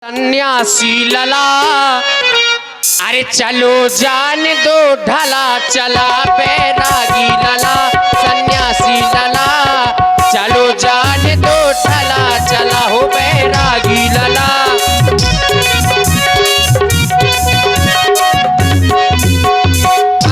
सन्यासी लला, अरे चलो जान दो ढला, चला बैरागी लला। सन्यासी लला, चलो जान दो ढला, चला हो बैरागी लला।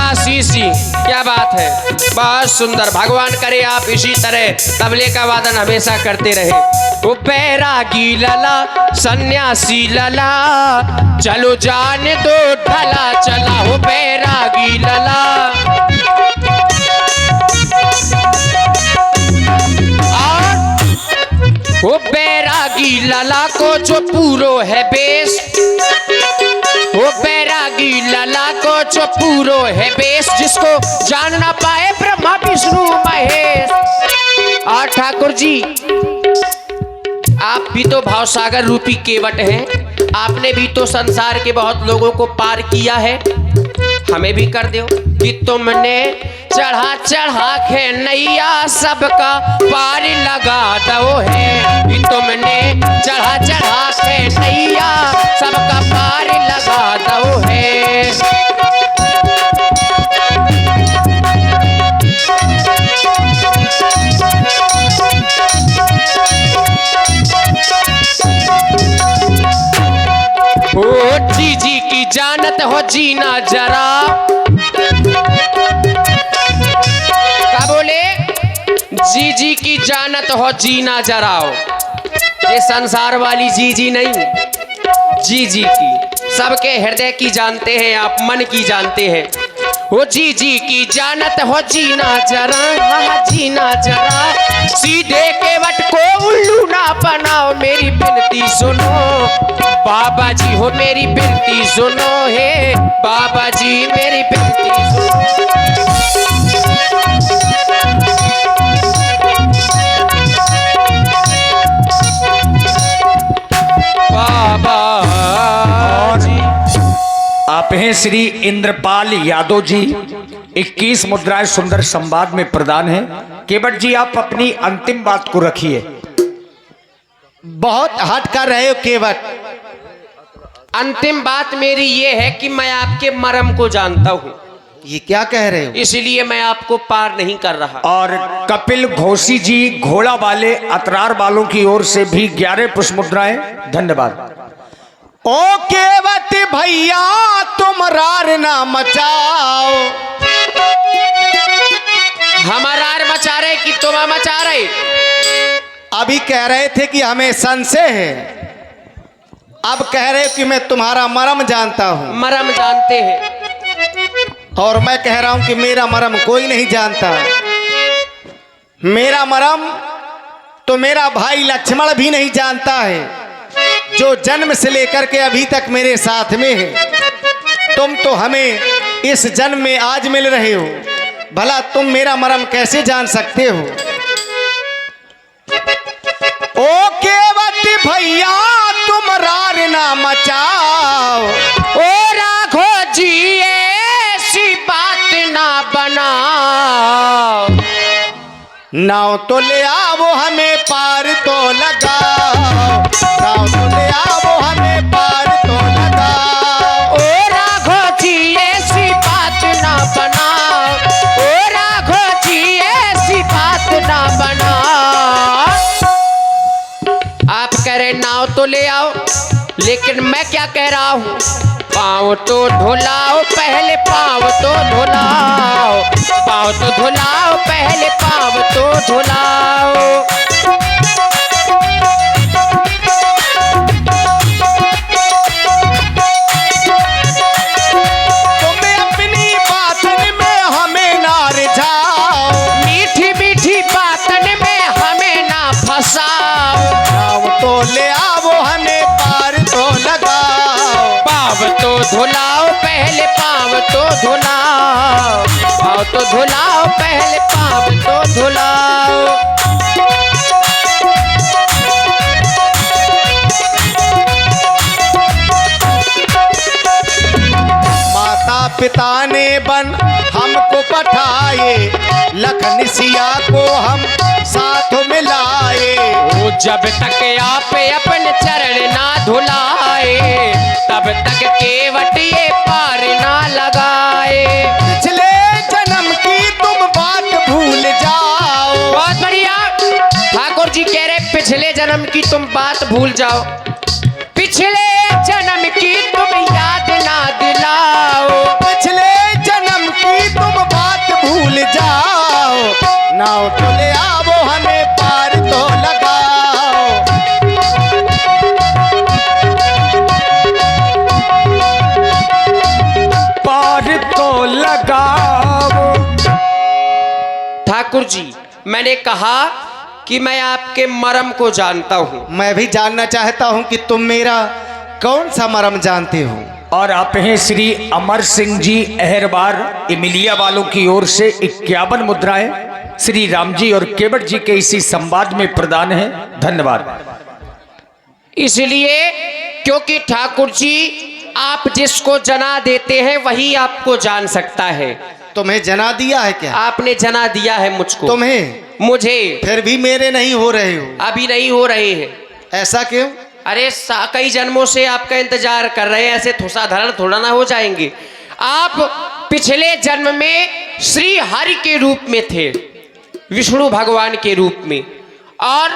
आशीषी, क्या बात है, बहुत सुंदर। भगवान करे आप इसी तरह तबले का वादन हमेशा करते रहे। ओ बैरागी लला, सन्यासी लला, चलो जान दो ढला, चला हो बैरागी लला। ओ बैरागी लला को जो पूरो है बेस, वो बैरागी लला को जो पूरो है बेस, जिसको जान ना पाए ब्रह्मा विष्णु महेश। और ठाकुर जी, आप भी तो भावसागर रूपी केवट हैं, आपने भी तो संसार के बहुत लोगों को पार किया है, हमें भी कर दो कि तुमने चढ़ा चढ़ा के नैया सबका पार लगा दो है। कि तुमने चढ़ा चढ़ा के नैया सबका पार लगा दो है। ओ जी जी की जानत हो जीना जरा, क्या बोले? जी जी की जानत हो जीना जराओ। ये संसार वाली जी जी नहीं, जी जी की सबके हृदय की जानते हैं आप, मन की जानते हैं। वो जी जी की जानत हो जीना जरा, हाँ जीना जरा। सीधे केवट को उल्लू ना बनाओ, मेरी विनती सुनो बाबा जी हो, मेरी विनती सुनो हे बाबा जी, मेरी विनती सुनो। बाबा जी, आप हैं श्री इंद्रपाल यादव जी। 21 मुद्राएं सुंदर संवाद में प्रदान है। केवट जी, आप अपनी अंतिम बात को रखिए। बहुत हट कर रहे हो केवट। अंतिम बात मेरी ये है कि मैं आपके मर्म को जानता हूँ, ये क्या कह रहे हो? इसलिए मैं आपको पार नहीं कर रहा। और कपिल घोषी जी घोड़ा वाले अतरार वालों की ओर से भी 11 पुष्प मुद्राएं। धन्यवाद। ओ केवट भैया, तुम रार ना मचाओ। हम रार मचा रहे कि तुम मचा रहे? अभी कह रहे थे कि हमें संशय है, अब कह रहे हो कि मैं तुम्हारा मर्म जानता हूँ। मर्म जानते हैं, और मैं कह रहा हूं कि मेरा मर्म कोई नहीं जानता। मेरा मर्म तो मेरा भाई लक्ष्मण भी नहीं जानता है, जो जन्म से लेकर के अभी तक मेरे साथ में है। तुम तो हमें इस जन्म में आज मिल रहे हो, भला तुम मेरा मर्म कैसे जान सकते हो? ओ केवट भैया, तुम रार ना मचाओ। ओ राघो जी ऐसी बात ना बनाओ। नाव तो ले आओ हमें पार तो लगाओ, नाव तो ले आओ हमें पार तो लगाओ। ओ राघो जी ऐसी बात ना बनाओ, ओ राघो जी ऐसी बात ना बनाओ। आप कह रहे नाव तो ले आओ, लेकिन मैं क्या कह रहा हूँ? पाँव तो धुलाओ पहले, पाँव तो धुलाओ, पाँव तो धुलाओ पहले, पाँव तो धुलाओ। तुम्हें अपनी बातन में हमें ना रिझाओ, मीठी मीठी बातन में हमें ना फंसाओ। नाव तो ले आओ हमें पार तो लगाओ। पाँव तो धुलाओ पहले, पाँव तो धुलाओ, पाँव तो धुलाओ पहले, पाँव तो धुलाओ। माता पिता ने बन हमको पठाए, लखन सिया को हम साथ में लाए। वो जब तक आप अपने चरण ना धुलाए, तब तक केवट ये पार ना लगाए। पिछले जन्म की तुम बात भूल जाओ। बहुत बढ़िया। ठाकुर जी कह रहे पिछले जन्म की तुम बात भूल जाओ, पिछले जन्म की तुम याद ना दिलाओ। पिछले जन्म की तुम बात भूल जाओ, नाव तो ले आओ हमें पार तो लगाओ। पार तो लगाओ। ठाकुर जी मैंने कहा कि मैं आपके मर्म को जानता हूँ। मैं भी जानना चाहता हूँ कि तुम मेरा कौन सा मर्म जानते हो। और आप हैं श्री अमर सिंह जी अहरबार इमिलिया वालों की ओर से 51 मुद्राएं श्री राम जी और केवट जी के इसी संवाद में प्रदान है। धन्यवाद। इसलिए क्योंकि ठाकुर जी आप जिसको जना देते हैं वही आपको जान सकता है। तुम्हें जना दिया है क्या? आपने जना दिया है मुझको। तुम्हें? मुझे। फिर भी मेरे नहीं हो रहे हो। अभी नहीं हो रहे हैं। ऐसा क्यों? अरे कई जन्मों से आपका इंतजार कर रहे हैं, ऐसे साधारण थोड़ा ना हो जाएंगे। आप पिछले जन्म में श्री हरि के रूप में थे, विष्णु भगवान के रूप में, और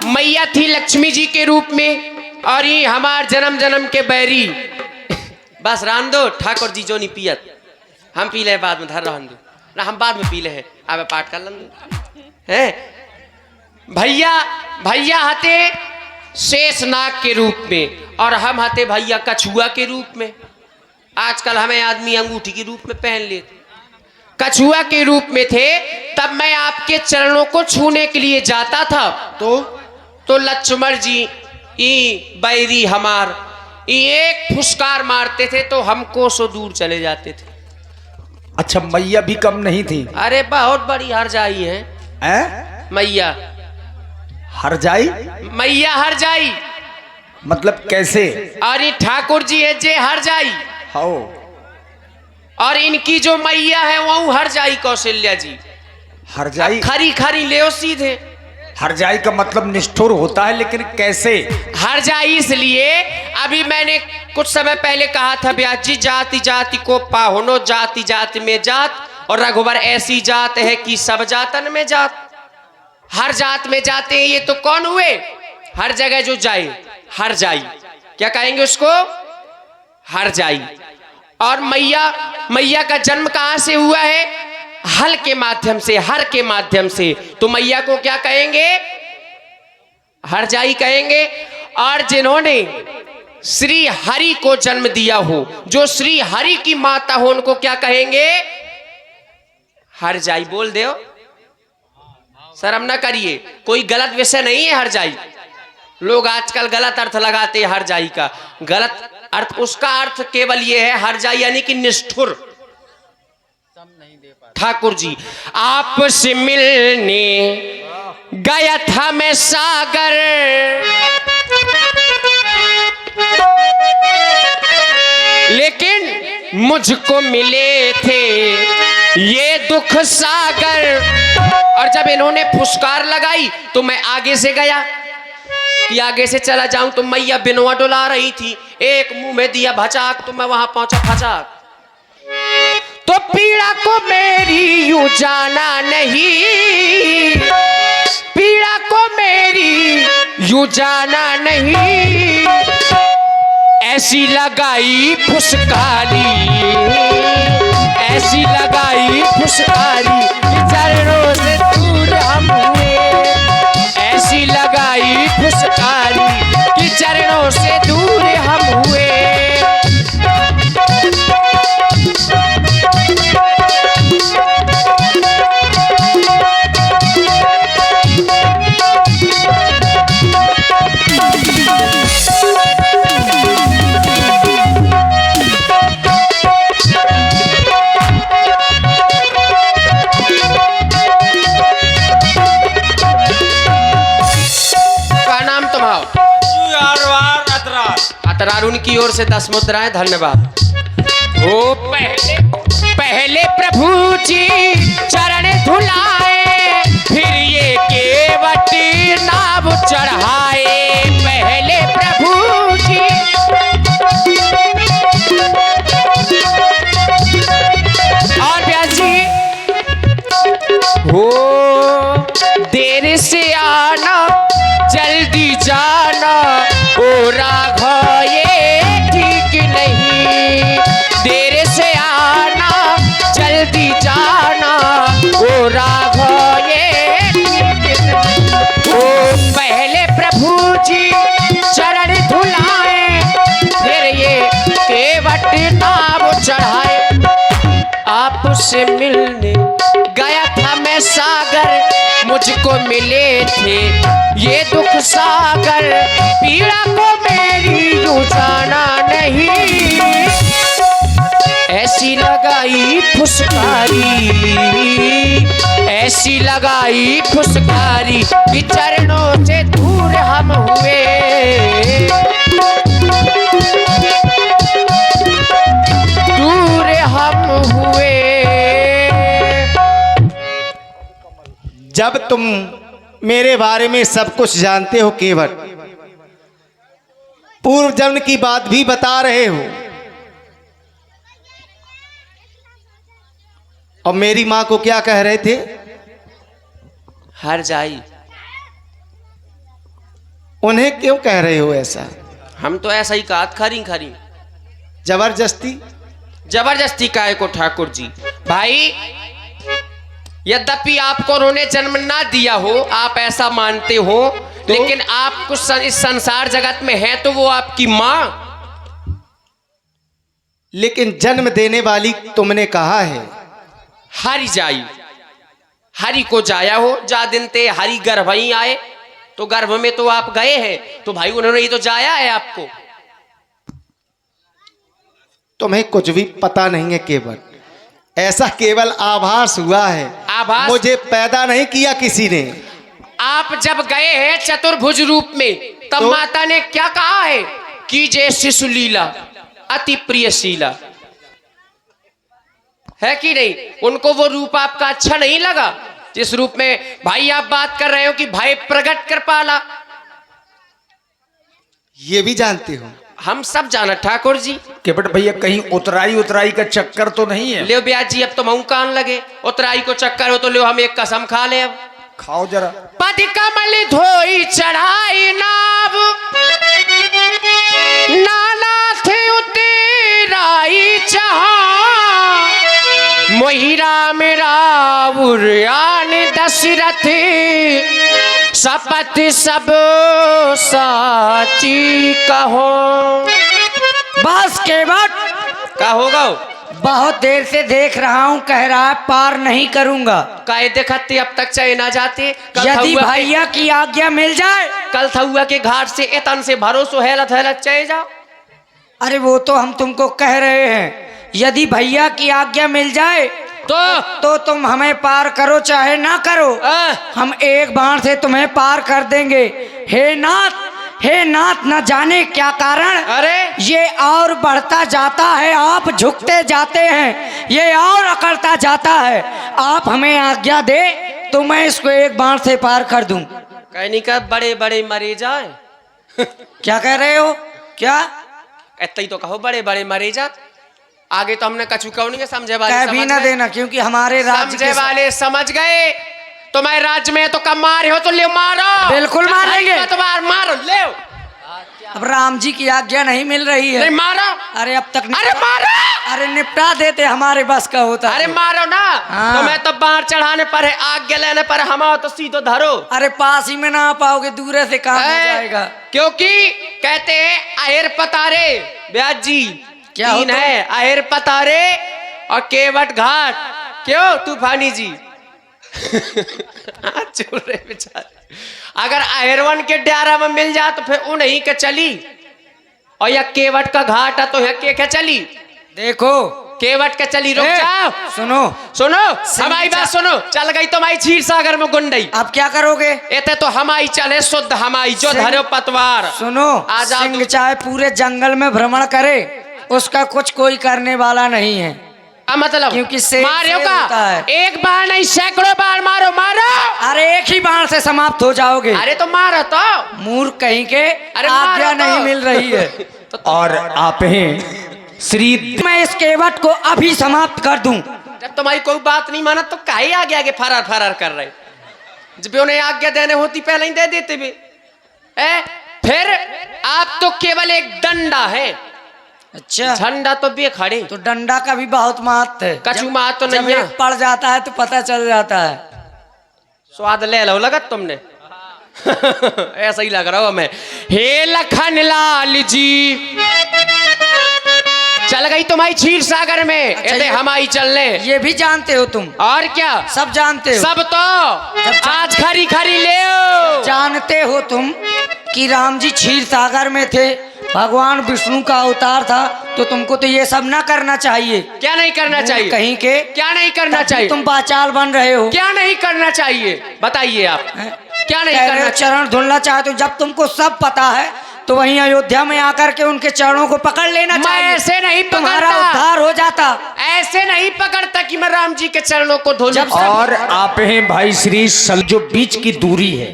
मैया थी लक्ष्मी जी के रूप में, और ये हमार जन्म जन्म के बैरी। बस रान दो ठाकुर जी जो नहीं पियत, हम पी ले बाद में धर रहन दो ना, हम बाद में पी ले है। अब पाठ कर लन है। भैया भैया हते शेषनाग के रूप में, और हम हते भैया कछुआ के रूप में। आजकल हमें आदमी अंगूठी के रूप में पहन लेते। कछुआ के रूप में थे तब मैं आपके चरणों को छूने के लिए जाता था, तो लक्ष्मण जी ई बैरी हमार एक फुसकार मारते थे तो हमको सो दूर चले जाते थे। अच्छा, मैया भी कम नहीं थी? अरे बहुत बड़ी हरजाई है। मैया हरजाई? मैया हरजाई मतलब कैसे? और ये ठाकुर जी है जे हरजाई, हाओ। और इनकी जो मैया है वो हरजाई कौशल्या जी। हरजाई? खरी खरी ले सीधे। हरजाई का मतलब निष्ठुर होता है, लेकिन कैसे? हरजाई इसलिए अभी मैंने कुछ समय पहले कहा था ब्यास जी, जाति जाति को पाहुनो, जाति जाति में जात, और रघुवर ऐसी जात है कि सब जातन में जात। हर जात में जाते हैं ये तो कौन हुए? हर जगह जो जाए हर जाई, क्या कहेंगे उसको? हर जाई। और मैया का जन्म कहां से हुआ है? हल के माध्यम से, हर के माध्यम से। तो मैया को क्या कहेंगे? हर जाई कहेंगे। और जिन्होंने श्री हरि को जन्म दिया हो, जो श्री हरि की माता हो, उनको क्या कहेंगे? हर जाई। बोल दो, शर्म ना करिए, कोई गलत विषय नहीं है हर जाई। लोग आजकल गलत अर्थ लगाते हैं हर जाई का। गलत अर्थ, उसका अर्थ केवल ये है हर जाई यानी कि निष्ठुर। ठाकुर जी आपसे मिलने गया था मैं सागर, लेकिन मुझको मिले थे ये दुख सागर। और जब इन्होंने फुसकार लगाई तो मैं आगे से गया कि आगे से चला जाऊं, तो मैया बिनवा डुला रही थी, एक मुंह में दिया भचाक, तो मैं वहां पहुंचा फचाक। तो पीड़ा को मेरी यूं जाना नहीं, पीड़ा को मेरी यूं जाना नहीं, ऐसी लगाई फुसकारी, ऐसी लगाई फुसकारी कि चरणों से दूर हम हुए, ऐसी लगाई फुसकारी कि चरणों से दूर हम हुए। अतरारुण की ओर से 10 मुद्राएं। धन्यवाद। ओ पहले प्रभु जी चरण धुलाए, फिर ये केवट नाव चढ़ाए। पहले प्रभु जी और व्यास जी हो देर से आना जल्दी जाना, ओ राघव ये ठीक नहीं। देर से आना जल्दी जाना, ओ राघव ये ठीक नहीं। ओ पहले प्रभु जी चरण धुलाए, फिर ये केवट नाव चढ़ाए। आपसे मिलने गया था मैं सागर, मुझको मिले थे ये दुख सागर। पीड़ा को मेरी यूं जाना नहीं, ऐसी लगाई फुसकारी, ऐसी लगाई फुसकारी कि चरणों से दूर हम हुए। दूर हम हुए। जब तुम मेरे बारे में सब कुछ जानते हो केवट, पूर्व जन्म की बात भी बता रहे हो, और मेरी मां को क्या कह रहे थे? हर जाई। उन्हें क्यों कह रहे हो ऐसा? हम तो ऐसा ही कहा, खरी खरी। जबरदस्ती? जबरदस्ती काहे को ठाकुर जी? भाई यद्यपि आपको उन्होंने जन्म ना दिया हो, आप ऐसा मानते हो, तो? लेकिन आप कुछ इस संसार जगत में है तो वो आपकी माँ। लेकिन जन्म देने वाली तुमने कहा है। हरि जाई, हरि को जाया हो, जा दिन ते हरि गर्भ ही आए, तो गर्भ में तो आप गए हैं, तो भाई उन्होंने ये तो जाया है आपको। तुम्हें कुछ भी पता नहीं है केवल, ऐसा केवल आभास हुआ है। आभास? मुझे पैदा नहीं किया किसी ने। आप जब गए हैं चतुर्भुज रूप में, तब तो? माता ने क्या कहा है कि जय शिशु लीला अति प्रियशीला, है कि नहीं? उनको वो रूप आपका अच्छा नहीं लगा, जिस रूप में भाई आप बात कर रहे हो कि भाई प्रकट कर पाला। ये भी जानते हो? हम सब जाना ठाकुर जी। केवट भैया कहीं उतराई का चक्कर तो नहीं है? ले ब्याज जी, अब तो मुंह कान लगे, उतराई को चक्कर हो तो ले हम एक कसम खा ले। अब खाओ जरा। पद कमल धोई चढ़ाई नाव, नाना थे उतेराई चाहा। मोहि राम रावुर आन दशरथ, शपथ सब साची कहो। बस केवट, का होगा? बहुत देर से देख रहा हूँ, कह रहा है पार नहीं करूंगा। काहे देखते अब तक चाहे ना जाते? यदि भैया की आज्ञा मिल जाए, कल थुआ के घाट से एतन से भरोसो हेलत हेलत चले जाओ। अरे वो तो हम तुमको कह रहे हैं, यदि भैया की आज्ञा मिल जाए तो तुम हमें पार करो चाहे ना करो, हम एक बाण से तुम्हें पार कर देंगे। हे नाथ, न जाने क्या कारण अरे ये और बढ़ता जाता है, आप झुकते जाते हैं, ये और अकड़ता जाता है। आप हमें आज्ञा दे तो मैं इसको एक बाण से पार कर दूं। कहनी का बड़े बड़े मरे जाए। क्या कह रहे हो? क्या इतना ही तो कहो, बड़े बड़े मरे जा। आगे तो हमने कछु कहो नहीं, समझे वाले कह भी ना देना, क्योंकि हमारे राज्य समझे वाले समझ गए। तुम्हारे राज्य में तो कम मारे हो तो ले मारो। बिल्कुल मारेंगे, तो मारो ले। अब राम जी की आज्ञा नहीं मिल रही है। नहीं मारो। अरे अब तक अरे मारो। अरे निपटा देते, हमारे बस का होता। अरे मारो ना। हाँ। तुम्हें तो बाढ़ चढ़ाने पर है, आज्ञा लेने पर हम आओ तो सीधो धरो। अरे पास ही में ना आ पाओगे, दूर से काम हो जाएगा। क्योंकि कहते हैं आहेर पतारे ब्याज जी क्या तीन है, आहेर पतारे और केवट घाट। क्यों तूफानी जी? चुल रहे बेचारे। अगर आहेरवन के डारा में मिल जाए तो फिर उन्हीं के चली, और या केवट का घाट है तो यहाँ के चली। देखो केवट के चली। रुक जाओ, सुनो हमारी बात सुनो। चल गई तुम्हारी क्षीर सागर में गुंडई, अब क्या करोगे? एते तो हमारी चले शुद्ध हमारी, जो धरो पतवार। सुनो, आ जाओ सिंह चाहे पूरे जंगल में भ्रमण करे, उसका कुछ कोई करने वाला नहीं है। मतलब क्योंकि शेर मारो शेर होता का है। एक बार नहीं सैकड़ों बार मारो मारो। अरे एक ही बाण से समाप्त हो जाओगे। अरे तो मारो तो। मूर्ख कहीं के, अरे आज्ञा मारो तो। नहीं मिल रही है। और आप हैं श्री मैं इस केवट को अभी समाप्त कर दूं। जब तुम्हारी कोई बात नहीं माना तो काहे आगे आगे फरार फरार कर रहे। जब उन्हें आज्ञा देने होती पहले ही दे देते भी। फिर आप तो केवल एक डंडा है। अच्छा, झंडा तो भी खड़े। तो डंडा का भी बहुत महत्व है। कछु जब- महत्व तो जब नहीं है। एक पड़ जाता है तो पता चल जाता है। स्वाद ले लो लगा तुमने। ऐसा ही लग रहा हो हमें। हे लखन लाल जी, चल गई तुम्हारी क्षीर सागर में। अच्छा, ये हमारी चलने। ये भी जानते हो तुम? और क्या सब जानते हो? सब तो आज खरी खरी ले आओ। जानते हो तुम कि राम जी क्षीर सागर में थे, भगवान विष्णु का अवतार था, तो तुमको तो ये सब ना करना चाहिए। क्या नहीं करना चाहिए? कहीं के क्या नहीं करना चाहिए? तुम बाचाल बन रहे हो। क्या नहीं करना चाहिए बताइए आप। क्या नहीं कह रहे करना हो चाहिए? चरण धुलना चाहते हो। जब तुमको सब पता है तो वहीं अयोध्या में आकर के उनके चरणों को पकड़ लेना मैं चाहिए। ऐसे नहीं तुम्हारा पकड़ता। उद्धार हो जाता। ऐसे नहीं पकड़ता कि मैं राम जी के चरणों को धो लूं। जब और आप हैं भाई श्री जो बीच की दूरी है,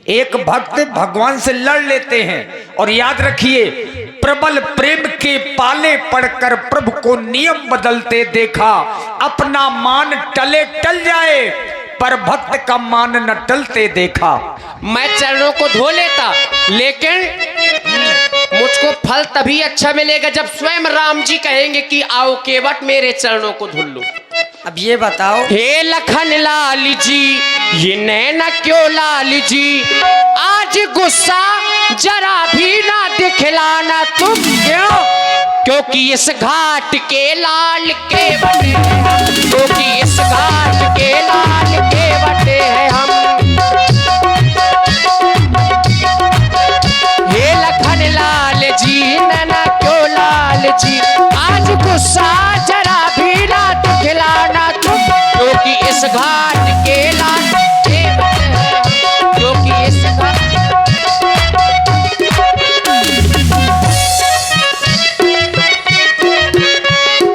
एक भक्त भगवान से लड़ लेते हैं। और याद रखिए, प्रबल प्रेम के पाले पड़कर प्रभु को नियम बदलते देखा। अपना मान टले टल जाए, पर भक्त का मान न टलते देखा। मैं चरणों को धो लेता, लेकिन मुझको फल तभी अच्छा मिलेगा जब स्वयं राम जी कहेंगे कि आओ केवट मेरे चरणों को धुल लो। अब ये बताओ, हे लखन लाल जी, ये नैना क्यों लाल जी, आज गुस्सा जरा भी ना दिखलाना तुम। क्यों? क्योंकि इस घाट के लाल के बटे, क्योंकि इस घाट के लाल के बटे हैं हम। हे लखन लाल जी, नैना क्यों लाल जी, आज गुस्सा जरा भी ना दिखलाना तुम। क्योंकि इस घाट के लाल के बटे हैं हम, क्योंकि इस घाट।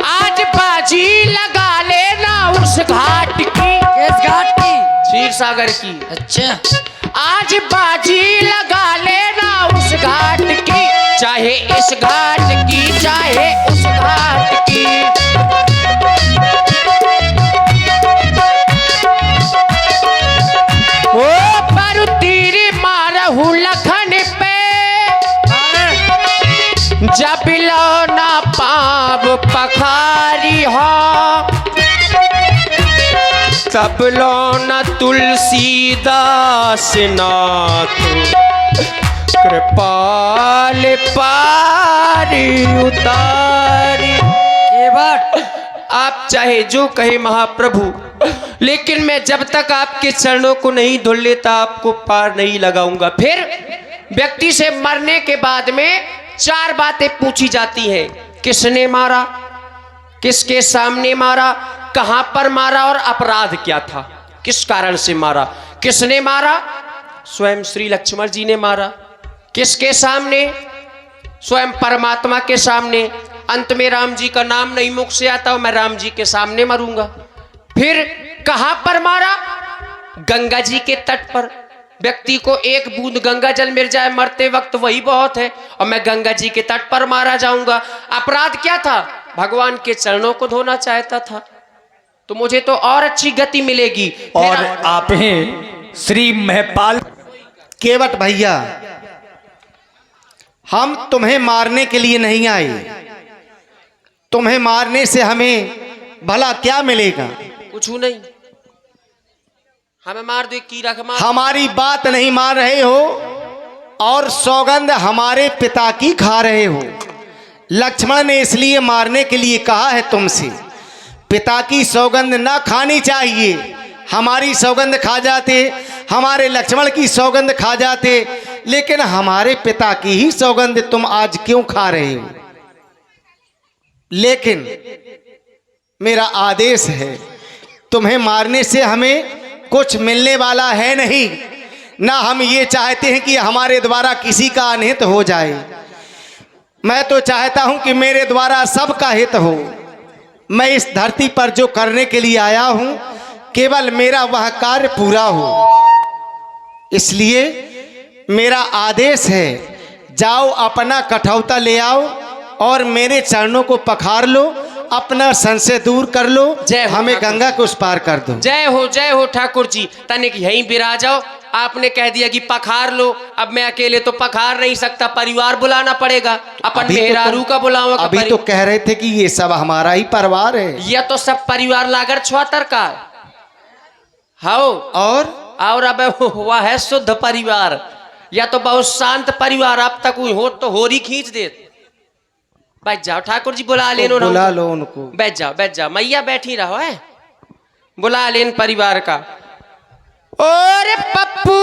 आज बाजी लगा लेना उस घाट की। किस घाट की? क्षीर सागर की। अच्छा, आज बाजी लगा लेना उस घाट की, चाहे इस घाट की चाहे उस घाट की। ओ पर तीर मारहु लखन पे, जब लो ना पाप पखारी हो, तब लो न तुलसीदास नाथ, कृपाल पारी उतारी। केवट, आप चाहे जो कहे महाप्रभु, लेकिन मैं जब तक आपके चरणों को नहीं धुल लेता आपको पार नहीं लगाऊंगा। फिर व्यक्ति से मरने के बाद में 4 बातें पूछी जाती हैं। किसने मारा, किसके सामने मारा, कहां पर मारा और अपराध क्या था, किस कारण से मारा। किसने मारा? स्वयं श्री लक्ष्मण जी ने मारा। किसके सामने? स्वयं परमात्मा के सामने। अंत में राम जी का नाम नहीं मुख से आता, मैं राम जी के सामने मरूंगा। फिर कहां पर मारा? गंगा जी के तट पर। व्यक्ति को एक बूंद गंगा जल मिल जाए मरते वक्त वही बहुत है, और मैं गंगा जी के तट पर मारा जाऊंगा। अपराध क्या था? भगवान के चरणों को धोना चाहता था, तो मुझे तो और अच्छी गति मिलेगी। और आप हैं श्री महपाल। केवट भैया, हम तुम्हें मारने के लिए नहीं आए। तुम्हें मारने से हमें भला क्या मिलेगा? कुछ नहीं, हमें मार दो की रख मार। हमारी बात नहीं मान रहे हो और सौगंध हमारे पिता की खा रहे हो। लक्ष्मण ने इसलिए मारने के लिए कहा है तुमसे। पिता की सौगंध ना खानी चाहिए। हमारी सौगंध खा जाते, हमारे लक्ष्मण की सौगंध खा जाते, लेकिन हमारे पिता की ही सौगंध तुम आज क्यों खा रहे हो? लेकिन मेरा आदेश है, तुम्हें मारने से हमें कुछ मिलने वाला है नहीं, ना हम ये चाहते हैं कि हमारे द्वारा किसी का अनहित हो जाए। मैं तो चाहता हूं कि मेरे द्वारा सबका हित हो। मैं इस धरती पर जो करने के लिए आया हूं केवल मेरा वह कार्य पूरा हो। इसलिए मेरा आदेश है, जाओ अपना कठौता ले आओ और मेरे चरणों को पखार लो, अपना संशय दूर कर लो, जय हो हमें ठाकुर। गंगा को उस पार कर दो। जय हो ठाकुर जी। तनिक यहीं बिरा जाओ। आपने कह दिया कि पखार लो, अब मैं अकेले तो पखार नहीं सकता, परिवार बुलाना पड़ेगा। अपन अभी तो मेहरारू का बुलाओ। अभी तो कह रहे थे कि ये सब हमारा ही परिवार है। यह तो सब परिवार लागर छुआतर का हाओ। और अब हुआ है शुद्ध परिवार, या तो बहुत शांत परिवार। अब तक हो तो होरी खींच दे। बैठ जाओ ठाकुर जी, बुला लेनो। बुला लो उनको। बैठ जाओ मैया बैठी रहो है। बुला लेन परिवार का। और पप्पू